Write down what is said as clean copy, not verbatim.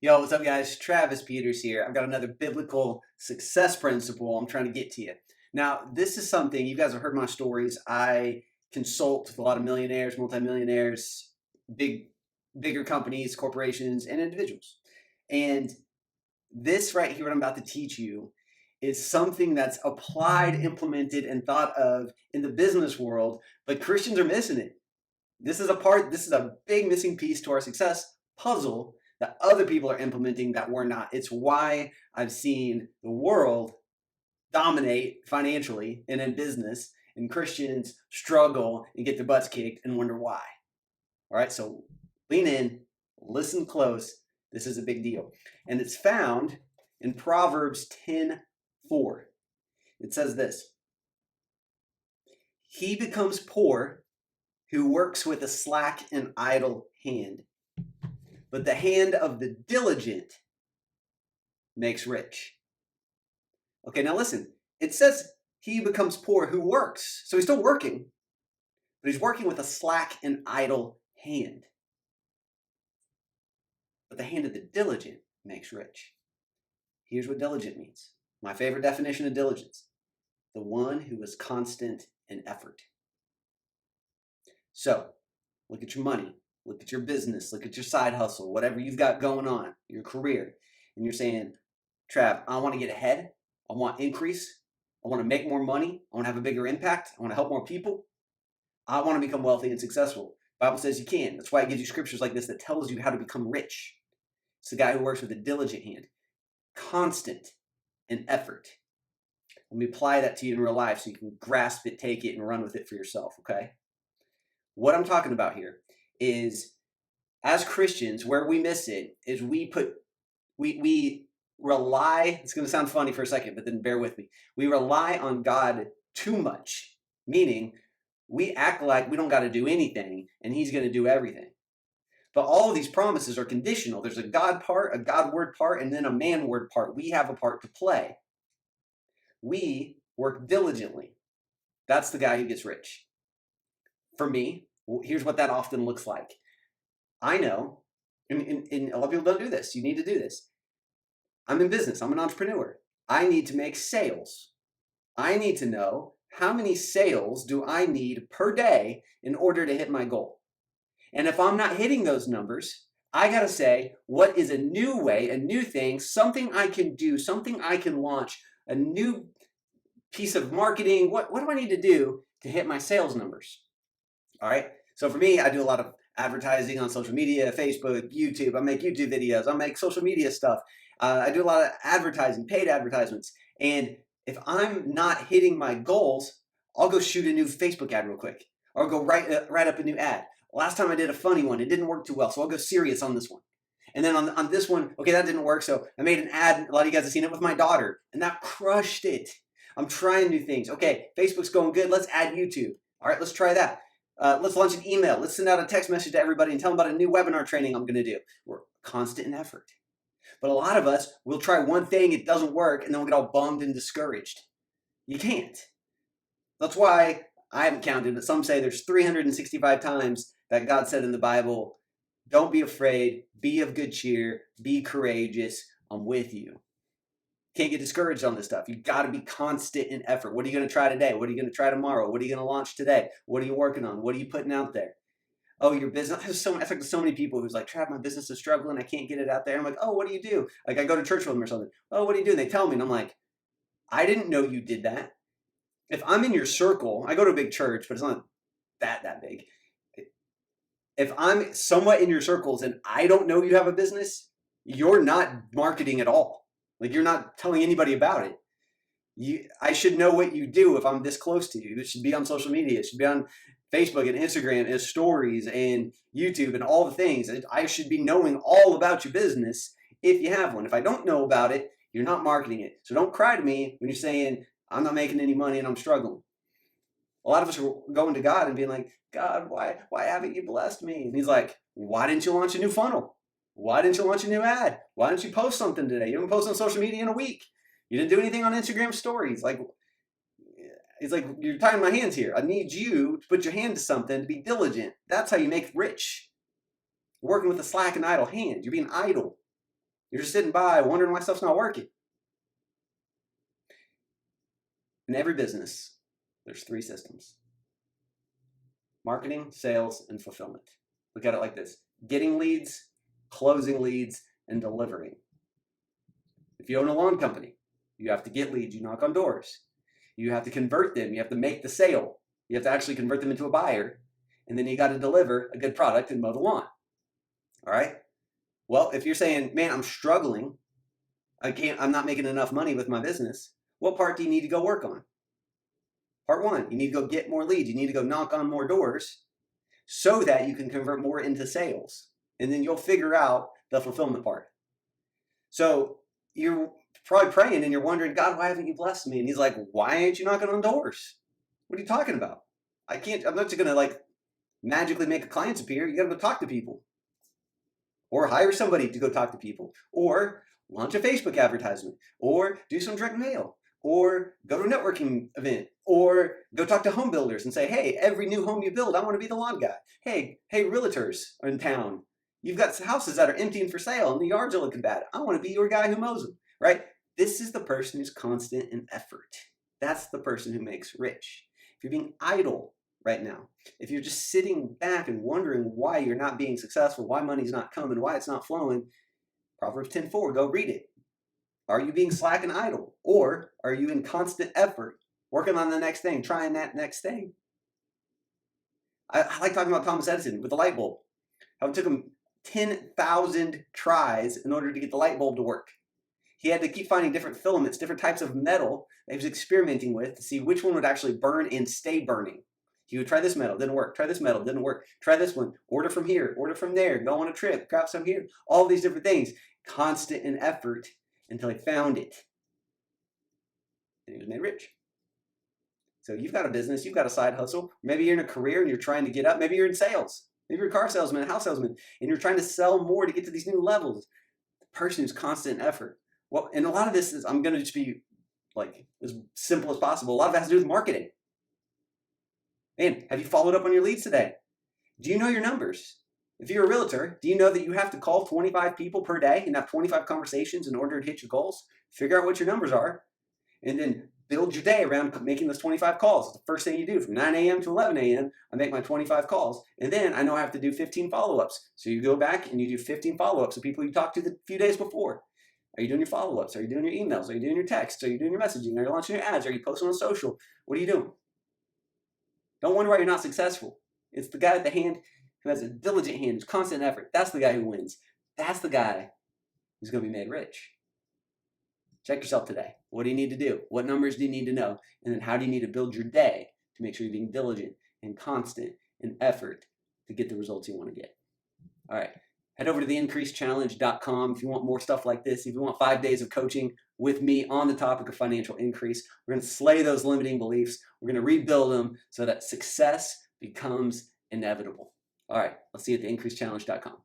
Yo, what's up, guys? Travis Peters here. I've got another biblical success principle I'm trying to get to you. Now, this is something you guys have heard my stories. I consult with a lot of millionaires, multimillionaires, bigger companies, corporations, and individuals. And this right here, what I'm about to teach you, is something that's applied, implemented, and thought of in the business world, but Christians are missing it. This is a big missing piece to our success puzzle that other people are implementing that we're not. It's why I've seen the world dominate financially and in business, and Christians struggle and get their butts kicked and wonder why. All right, so lean in, listen close. This is a big deal. And it's found in Proverbs 10:4. It says this: He becomes poor who works with a slack and idle hand, but the hand of the diligent makes rich. Okay, now listen. It says he becomes poor who works. So he's still working, but he's working with a slack and idle hand. But the hand of the diligent makes rich. Here's what diligent means. My favorite definition of diligence: the one who is constant in effort. So look at your money, look at your business, look at your side hustle, whatever you've got going on, your career, and you're saying, Trav, I want to get ahead. I want increase. I want to make more money. I want to have a bigger impact. I want to help more people. I want to become wealthy and successful. The Bible says you can. That's why it gives you scriptures like this that tells you how to become rich. It's the guy who works with a diligent hand, constant in effort. Let me apply that to you in real life so you can grasp it, take it, and run with it for yourself, okay? What I'm talking about here is, as Christians, where we miss it is we rely, it's going to sound funny for a second, but then bear with me. We rely on God too much, meaning we act like we don't got to do anything and he's going to do everything. But all of these promises are conditional. There's a God part, a God word part, and then a man word part. We have a part to play. We work diligently. That's the guy who gets rich. For me, here's what that often looks like. I know, and a lot of people don't do this. You need to do this. I'm in business. I'm an entrepreneur. I need to make sales. I need to know how many sales do I need per day in order to hit my goal. And if I'm not hitting those numbers, I got to say, what is a new way, a new thing, something I can do, something I can launch, a new piece of marketing? What do I need to do to hit my sales numbers? All right. So for me, I do a lot of advertising on social media, Facebook, YouTube. I make YouTube videos. I make social media stuff. I do a lot of advertising, paid advertisements. And if I'm not hitting my goals, I'll go shoot a new Facebook ad real quick, or go write up a new ad. Last time I did a funny one, it didn't work too well, so I'll go serious on this one. And then on this one, okay, that didn't work, so I made an ad. A lot of you guys have seen it with my daughter, and that crushed it. I'm trying new things. Okay, Facebook's going good. Let's add YouTube. All right, let's try that. Let's launch an email. Let's send out a text message to everybody and tell them about a new webinar training I'm going to do. We're constant in effort. But a lot of us will try one thing, it doesn't work, and then we'll get all bummed and discouraged. You can't. That's why I haven't counted, but some say there's 365 times that God said in the Bible, don't be afraid, be of good cheer, be courageous, I'm with you. Can't get discouraged on this stuff. You got to be constant in effort. What are you going to try today? What are you going to try tomorrow? What are you going to launch today? What are you working on? What are you putting out there? Oh, your business. I talk to so many people who's like, Trav, my business is struggling. I can't get it out there. I'm like, oh, what do you do? Like, I go to church with them or something. Oh, what do you do? And they tell me, and I'm like, I didn't know you did that. If I'm in your circle, I go to a big church, but it's not that big. If I'm somewhat in your circles and I don't know you have a business, you're not marketing at all. Like, you're not telling anybody about it. I should know what you do if I'm this close to you. It should be on social media. It should be on Facebook and Instagram and stories and YouTube and all the things. I should be knowing all about your business if you have one. If I don't know about it, you're not marketing it. So don't cry to me when you're saying, I'm not making any money and I'm struggling. A lot of us are going to God and being like, God, why haven't you blessed me? And he's like, why didn't you launch a new funnel? Why didn't you launch a new ad? Why didn't you post something today? You haven't posted on social media in a week. You didn't do anything on Instagram stories. Like, it's like, you're tying my hands here. I need you to put your hand to something, to be diligent. That's how you make rich. Working with a slack and idle hand. You're being idle. You're just sitting by wondering why stuff's not working. In every business, there's 3 systems: marketing, sales, and fulfillment. Look at it like this: getting leads, closing leads, and delivering. If you own a lawn company, you have to get leads, you knock on doors. You have to convert them, you have to make the sale. You have to actually convert them into a buyer, and then you got to deliver a good product and mow the lawn. All right? Well, if you're saying, man, I'm struggling, I'm not making enough money with my business, what part do you need to go work on? Part 1, you need to go get more leads. You need to go knock on more doors so that you can convert more into sales. And then you'll figure out the fulfillment part. So you're probably praying and you're wondering, God, why haven't you blessed me? And he's like, why aren't you knocking on doors? What are you talking about? I'm not just going to magically make clients appear. You got to go talk to people. Or hire somebody to go talk to people. Or launch a Facebook advertisement. Or do some direct mail. Or go to a networking event. Or go talk to home builders and say, hey, every new home you build, I want to be the lawn guy. Hey, realtors are in town. You've got houses that are empty and for sale and the yards are looking bad. I want to be your guy who mows them, right? This is the person who's constant in effort. That's the person who makes rich. If you're being idle right now, if you're just sitting back and wondering why you're not being successful, why money's not coming, why it's not flowing, Proverbs 10:4, go read it. Are you being slack and idle? Or are you in constant effort, working on the next thing, trying that next thing? I like talking about Thomas Edison with the light bulb. How it took him 10,000 tries in order to get the light bulb to work. He had to keep finding different filaments, different types of metal that he was experimenting with to see which one would actually burn and stay burning. He would try this metal, didn't work. Try this metal, didn't work. Try this one. Order from here, order from there. Go on a trip, grab some here. All these different things. Constant in effort until he found it. And he was made rich. So you've got a business, you've got a side hustle. Maybe you're in a career and you're trying to get up. Maybe you're in sales. Maybe you're a car salesman, a house salesman, and you're trying to sell more to get to these new levels. The person who's constant in effort. Well, and a lot of this is, I'm going to just be as simple as possible. A lot of it has to do with marketing. Man, have you followed up on your leads today? Do you know your numbers? If you're a realtor, do you know that you have to call 25 people per day and have 25 conversations in order to hit your goals? Figure out what your numbers are, and then build your day around making those 25 calls. It's the first thing you do. From 9 a.m. to 11 a.m., I make my 25 calls. And then I know I have to do 15 follow-ups. So you go back and you do 15 follow-ups of people you talked to the few days before. Are you doing your follow-ups? Are you doing your emails? Are you doing your texts? Are you doing your messaging? Are you launching your ads? Are you posting on social? What are you doing? Don't wonder why you're not successful. It's the guy at the hand who has a diligent hand, who's constant effort. That's the guy who wins. That's the guy who's going to be made rich. Check yourself today. What do you need to do? What numbers do you need to know? And then how do you need to build your day to make sure you're being diligent and constant in effort to get the results you want to get? All right. Head over to theincreasechallenge.com if you want more stuff like this. If you want 5 days of coaching with me on the topic of financial increase, we're going to slay those limiting beliefs. We're going to rebuild them so that success becomes inevitable. All right. I'll see you at theincreasechallenge.com.